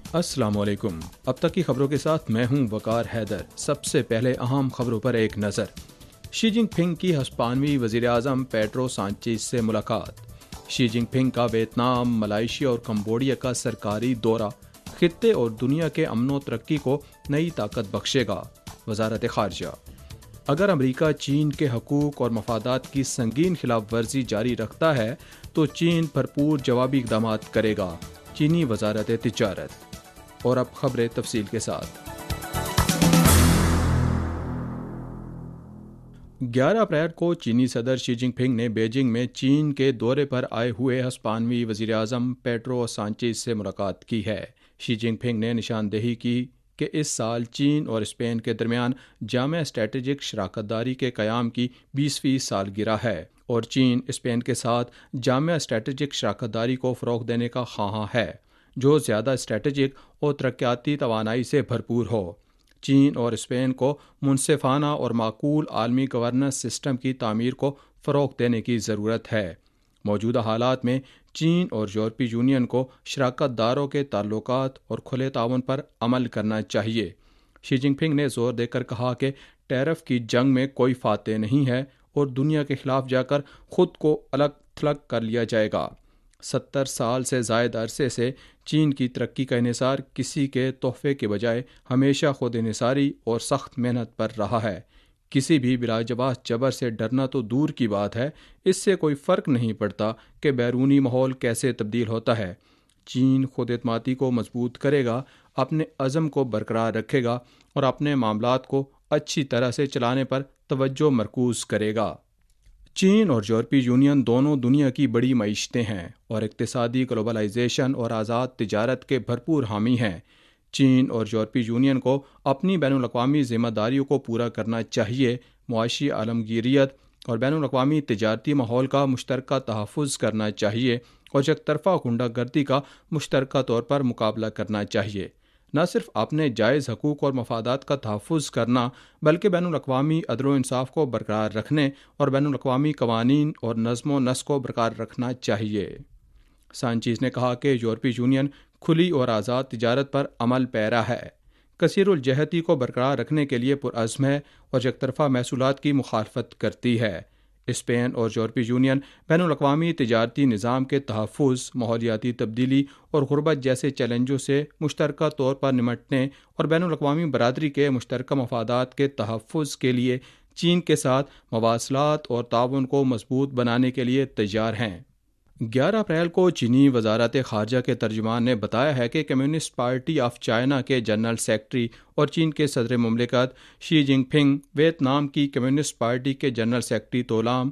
السلام علیکم۔ اب تک کی خبروں کے ساتھ میں ہوں وقار حیدر۔ سب سے پہلے اہم خبروں پر ایک نظر۔ شی جن پنگ کی ہسپانوی وزیر اعظم پیڈرو سانچیز سے ملاقات۔ شی جن پنگ کا ویتنام، ملائیشیا اور کمبوڈیا کا سرکاری دورہ خطے اور دنیا کے امن و ترقی کو نئی طاقت بخشے گا، وزارت خارجہ۔ اگر امریکہ چین کے حقوق اور مفادات کی سنگین خلاف ورزی جاری رکھتا ہے تو چین بھرپور جوابی اقدامات کرے گا، چینی وزارت تجارت۔ اور اب خبریں تفصیل کے ساتھ۔ 11 اپریل کو چینی صدر شی جن پنگ نے بیجنگ میں چین کے دورے پر آئے ہوئے ہسپانوی وزیر اعظم پیڈرو سانچیز سے ملاقات کی ہے۔ شی جن پنگ نے نشاندہی کی کہ اس سال چین اور اسپین کے درمیان جامع اسٹریٹجک شراکت داری کے قیام کی 20ویں سالگرہ ہے، اور چین اسپین کے ساتھ جامع اسٹریٹجک شراکت داری کو فروغ دینے کا خواہاں ہے جو زیادہ اسٹریٹجک اور ترقیاتی توانائی سے بھرپور ہو۔ چین اور اسپین کو منصفانہ اور معقول عالمی گورننس سسٹم کی تعمیر کو فروغ دینے کی ضرورت ہے۔ موجودہ حالات میں چین اور یورپی یونین کو شراکت داروں کے تعلقات اور کھلے تعاون پر عمل کرنا چاہیے۔ شی جن پنگ نے زور دے کر کہا کہ ٹیرف کی جنگ میں کوئی فاتح نہیں ہے اور دنیا کے خلاف جا کر خود کو الگ تھلگ کر لیا جائے گا۔ 70 سال سے زائد عرصے سے چین کی ترقی کا انحصار کسی کے تحفے کے بجائے ہمیشہ خود انحصاری اور سخت محنت پر رہا ہے۔ کسی بھی بلاجواز جبر سے ڈرنا تو دور کی بات ہے، اس سے کوئی فرق نہیں پڑتا کہ بیرونی ماحول کیسے تبدیل ہوتا ہے۔ چین خود اعتمادی کو مضبوط کرے گا، اپنے عزم کو برقرار رکھے گا اور اپنے معاملات کو اچھی طرح سے چلانے پر توجہ مرکوز کرے گا۔ چین اور یورپی یونین دونوں دنیا کی بڑی معیشتیں ہیں اور اقتصادی گلوبلائزیشن اور آزاد تجارت کے بھرپور حامی ہیں۔ چین اور یورپی یونین کو اپنی بین الاقوامی ذمہ داریوں کو پورا کرنا چاہیے، معاشی عالمگیریت اور بین الاقوامی تجارتی ماحول کا مشترکہ تحفظ کرنا چاہیے اور یک طرفہ غنڈہ گردی کا مشترکہ طور پر مقابلہ کرنا چاہیے۔ نہ صرف اپنے جائز حقوق اور مفادات کا تحفظ کرنا بلکہ بین الاقوامی عدل و انصاف کو برقرار رکھنے اور بین الاقوامی قوانین اور نظم و نسق کو برقرار رکھنا چاہیے۔ سانچیز نے کہا کہ یورپی یونین کھلی اور آزاد تجارت پر عمل پیرا ہے، کثیر الجہتی کو برقرار رکھنے کے لیے پرعزم ہے اور یک طرفہ محصولات کی مخالفت کرتی ہے۔ اسپین اور یورپی یونین بین الاقوامی تجارتی نظام کے تحفظ، ماحولیاتی تبدیلی اور غربت جیسے چیلنجوں سے مشترکہ طور پر نمٹنے اور بین الاقوامی برادری کے مشترکہ مفادات کے تحفظ کے لیے چین کے ساتھ مواصلات اور تعاون کو مضبوط بنانے کے لیے تیار ہیں۔ 11 اپریل کو چینی وزارت خارجہ کے ترجمان نے بتایا ہے کہ کمیونسٹ پارٹی آف چائنا کے جنرل سیکرٹری اور چین کے صدر مملکت شی جن پنگ، ویتنام کی کمیونسٹ پارٹی کے جنرل سیکرٹری تو لام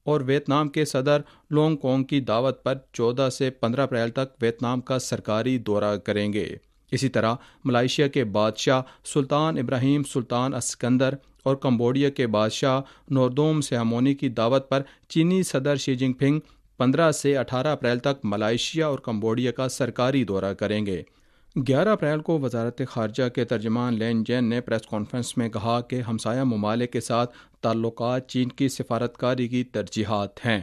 اور ویتنام کے صدر لونگ کونگ کی دعوت پر 14 سے 15 اپریل تک ویتنام کا سرکاری دورہ کریں گے۔ اسی طرح ملائیشیا کے بادشاہ سلطان ابراہیم سلطان اسکندر اور کمبوڈیا کے بادشاہ نوردوم سیامونی کی دعوت پر چینی صدر شی جن پنگ 15 سے 18 اپریل تک ملائیشیا اور کمبوڈیا کا سرکاری دورہ کریں گے۔ 11 اپریل کو وزارت خارجہ کے ترجمان لین جین نے پریس کانفرنس میں کہا کہ ہمسایہ ممالک کے ساتھ تعلقات چین کی سفارتکاری کی ترجیحات ہیں۔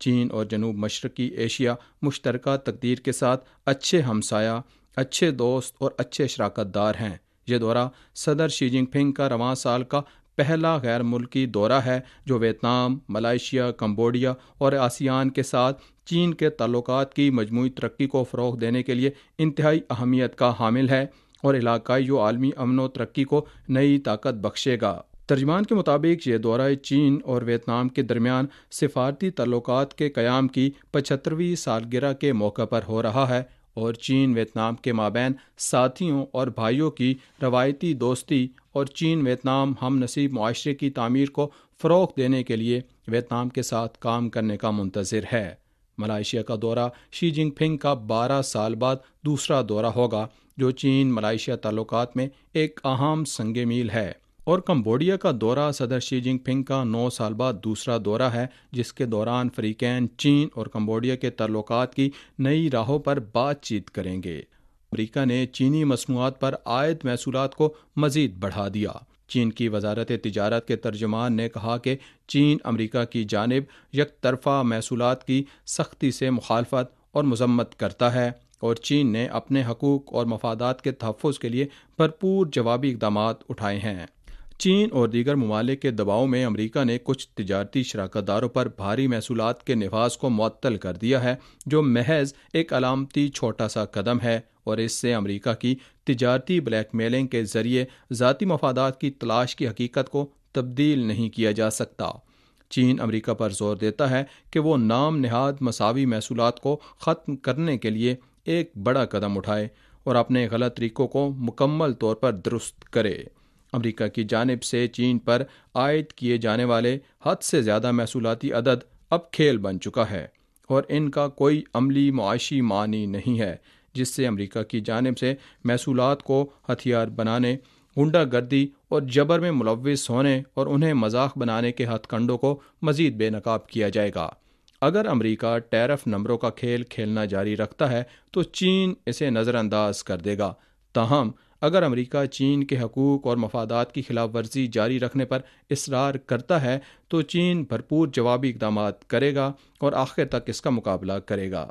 چین اور جنوب مشرقی ایشیا مشترکہ تقدیر کے ساتھ اچھے ہمسایہ، اچھے دوست اور اچھے شراکت دار ہیں۔ یہ دورہ صدر شی جن پنگ کا رواں سال کا پہلا غیر ملکی دورہ ہے جو ویتنام، ملائیشیا، کمبوڈیا اور آسیان کے ساتھ چین کے تعلقات کی مجموعی ترقی کو فروغ دینے کے لیے انتہائی اہمیت کا حامل ہے اور علاقائی و عالمی امن و ترقی کو نئی طاقت بخشے گا۔ ترجمان کے مطابق یہ دورہ چین اور ویتنام کے درمیان سفارتی تعلقات کے قیام کی 75ویں سالگرہ کے موقع پر ہو رہا ہے اور چین ویتنام کے مابین ساتھیوں اور بھائیوں کی روایتی دوستی اور چین ویتنام ہم نسب معاشرے کی تعمیر کو فروغ دینے کے لیے ویتنام کے ساتھ کام کرنے کا منتظر ہے۔ ملائیشیا کا دورہ شی جن پنگ کا 12 سال بعد دوسرا دورہ ہوگا جو چین ملائیشیا تعلقات میں ایک اہم سنگ میل ہے، اور کمبوڈیا کا دورہ صدر شی جن پنگ کا 9 سال بعد دوسرا دورہ ہے جس کے دوران فریقین چین اور کمبوڈیا کے تعلقات کی نئی راہوں پر بات چیت کریں گے۔ امریکہ نے چینی مصنوعات پر عائد محصولات کو مزید بڑھا دیا۔ چین کی وزارت تجارت کے ترجمان نے کہا کہ چین امریکہ کی جانب یک طرفہ محصولات کی سختی سے مخالفت اور مذمت کرتا ہے اور چین نے اپنے حقوق اور مفادات کے تحفظ کے لیے بھرپور جوابی اقدامات اٹھائے ہیں۔ چین اور دیگر ممالک کے دباؤ میں امریکہ نے کچھ تجارتی شراکت داروں پر بھاری محصولات کے نفاذ کو معطل کر دیا ہے، جو محض ایک علامتی چھوٹا سا قدم ہے، اور اس سے امریکہ کی تجارتی بلیک میلنگ کے ذریعے ذاتی مفادات کی تلاش کی حقیقت کو تبدیل نہیں کیا جا سکتا۔ چین امریکہ پر زور دیتا ہے کہ وہ نام نہاد مساوی محصولات کو ختم کرنے کے لیے ایک بڑا قدم اٹھائے اور اپنے غلط طریقوں کو مکمل طور پر درست کرے۔ امریکہ کی جانب سے چین پر عائد کیے جانے والے حد سے زیادہ محصولاتی عدد اب کھیل بن چکا ہے، اور ان کا کوئی عملی معاشی معنی نہیں ہے، جس سے امریکہ کی جانب سے محصولات کو ہتھیار بنانے، غنڈہ گردی اور جبر میں ملوث ہونے اور انہیں مذاق بنانے کے ہتھ کنڈوں کو مزید بے نقاب کیا جائے گا۔ اگر امریکہ ٹیرف نمبروں کا کھیل کھیلنا جاری رکھتا ہے تو چین اسے نظر انداز کر دے گا۔ تاہم اگر امریکہ چین کے حقوق اور مفادات کی خلاف ورزی جاری رکھنے پر اصرار کرتا ہے تو چین بھرپور جوابی اقدامات کرے گا اور آخر تک اس کا مقابلہ کرے گا۔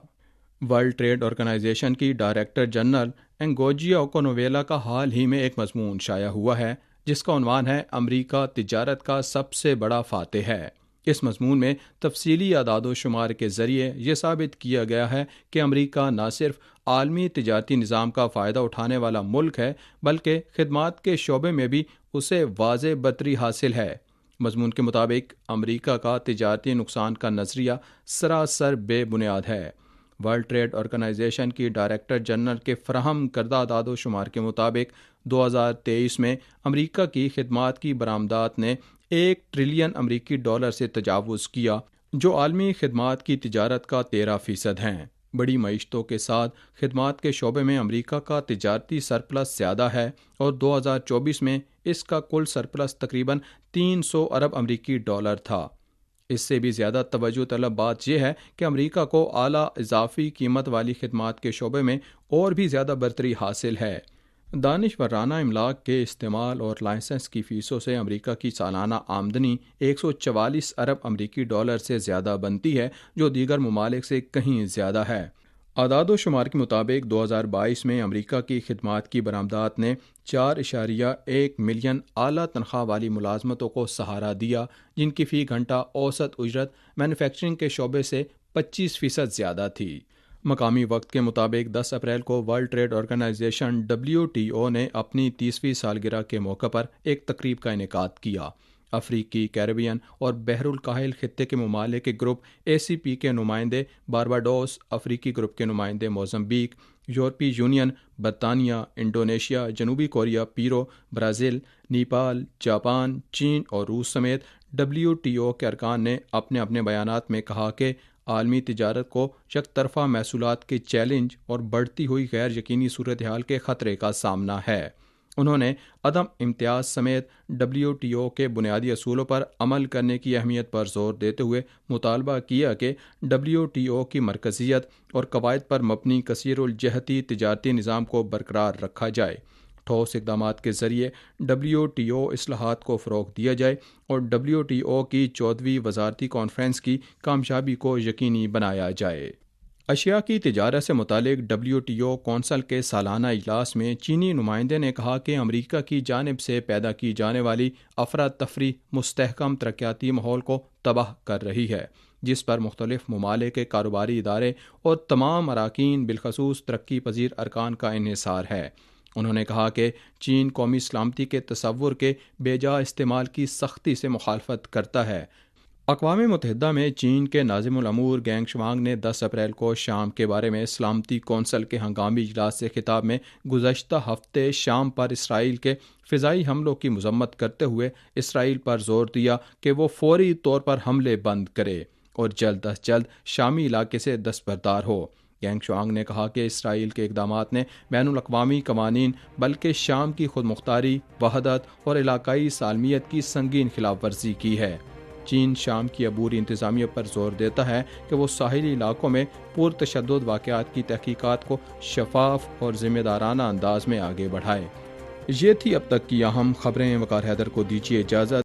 ورلڈ ٹریڈ آرگنائزیشن کی ڈائریکٹر جنرل انگوجیا اوکونوویلا کا حال ہی میں ایک مضمون شائع ہوا ہے جس کا عنوان ہے امریکہ تجارت کا سب سے بڑا فاتح ہے۔ اس مضمون میں تفصیلی اعداد و شمار کے ذریعے یہ ثابت کیا گیا ہے کہ امریکہ نہ صرف عالمی تجارتی نظام کا فائدہ اٹھانے والا ملک ہے بلکہ خدمات کے شعبے میں بھی اسے واضح برتری حاصل ہے۔ مضمون کے مطابق امریکہ کا تجارتی نقصان کا نظریہ سراسر بے بنیاد ہے۔ ورلڈ ٹریڈ آرگنائزیشن کی ڈائریکٹر جنرل کے فراہم کردہ اعداد و شمار کے مطابق 2023 میں امریکہ کی خدمات کی برآمدات نے 1 ٹریلین امریکی ڈالر سے تجاوز کیا، جو عالمی خدمات کی تجارت کا 13% ہیں۔ بڑی معیشتوں کے ساتھ خدمات کے شعبے میں امریکہ کا تجارتی سرپلس زیادہ ہے، اور 2024 میں اس کا کل سرپلس تقریباً 300 ارب امریکی ڈالر تھا۔ اس سے بھی زیادہ توجہ طلب بات یہ ہے کہ امریکہ کو اعلیٰ اضافی قیمت والی خدمات کے شعبے میں اور بھی زیادہ برتری حاصل ہے۔ دانشورانہ املاک کے استعمال اور لائسنس کی فیسوں سے امریکہ کی سالانہ آمدنی 144 ارب امریکی ڈالر سے زیادہ بنتی ہے، جو دیگر ممالک سے کہیں زیادہ ہے۔ اعداد و شمار کے مطابق 2022 میں امریکہ کی خدمات کی برآمدات نے 4.1 ملین اعلیٰ تنخواہ والی ملازمتوں کو سہارا دیا، جن کی فی گھنٹہ اوسط اجرت مینوفیکچرنگ کے شعبے سے 25% زیادہ تھی۔ مقامی وقت کے مطابق 10 اپریل کو ورلڈ ٹریڈ آرگنائزیشن WTO نے اپنی 30ویں سالگرہ کے موقع پر ایک تقریب کا انعقاد کیا۔ افریقی، کیریبین اور بحر الکاہل خطے کے ممالک کے گروپ ACP کے نمائندے بارباڈوس، افریقی گروپ کے نمائندے موزمبیق، یورپی یونین، برطانیہ، انڈونیشیا، جنوبی کوریا، پیرو، برازیل، نیپال، جاپان، چین اور روس سمیت WTO کے ارکان نے اپنے اپنے بیانات میں کہا کہ عالمی تجارت کو یک طرفہ محصولات کے چیلنج اور بڑھتی ہوئی غیر یقینی صورتحال کے خطرے کا سامنا ہے۔ انہوں نے عدم امتیاز سمیت WTO کے بنیادی اصولوں پر عمل کرنے کی اہمیت پر زور دیتے ہوئے مطالبہ کیا کہ WTO کی مرکزیت اور قواعد پر مبنی کثیر الجہتی تجارتی نظام کو برقرار رکھا جائے، ٹھوس اقدامات کے ذریعے WTO اصلاحات کو فروغ دیا جائے اور WTO کی 14ویں وزارتی کانفرنس کی کامیابی کو یقینی بنایا جائے۔ اشیاء کی تجارت سے متعلق WTO کونسل کے سالانہ اجلاس میں چینی نمائندے نے کہا کہ امریکہ کی جانب سے پیدا کی جانے والی افراتفری مستحکم ترقیاتی ماحول کو تباہ کر رہی ہے، جس پر مختلف ممالک کے کاروباری ادارے اور تمام اراکین بالخصوص ترقی پذیر ارکان کا انحصار ہے۔ انہوں نے کہا کہ چین قومی سلامتی کے تصور کے بے جا استعمال کی سختی سے مخالفت کرتا ہے۔ اقوام متحدہ میں چین کے ناظم الامور گینگ شوانگ نے 10 اپریل کو شام کے بارے میں سلامتی کونسل کے ہنگامی اجلاس سے خطاب میں گزشتہ ہفتے شام پر اسرائیل کے فضائی حملوں کی مذمت کرتے ہوئے اسرائیل پر زور دیا کہ وہ فوری طور پر حملے بند کرے اور جلد از جلد شامی علاقے سے دستبردار ہو۔ گینگ شوانگ نے کہا کہ اسرائیل کے اقدامات نے بین الاقوامی قوانین بلکہ شام کی خود مختاری، وحدت اور علاقائی سالمیت کی سنگین خلاف ورزی کی ہے۔ چین شام کی عبوری انتظامیہ پر زور دیتا ہے کہ وہ ساحلی علاقوں میں پرتشدد واقعات کی تحقیقات کو شفاف اور ذمہ دارانہ انداز میں آگے بڑھائے۔ یہ تھی اب تک کی اہم خبریں۔ وقار حیدر کو دیجیے اجازت۔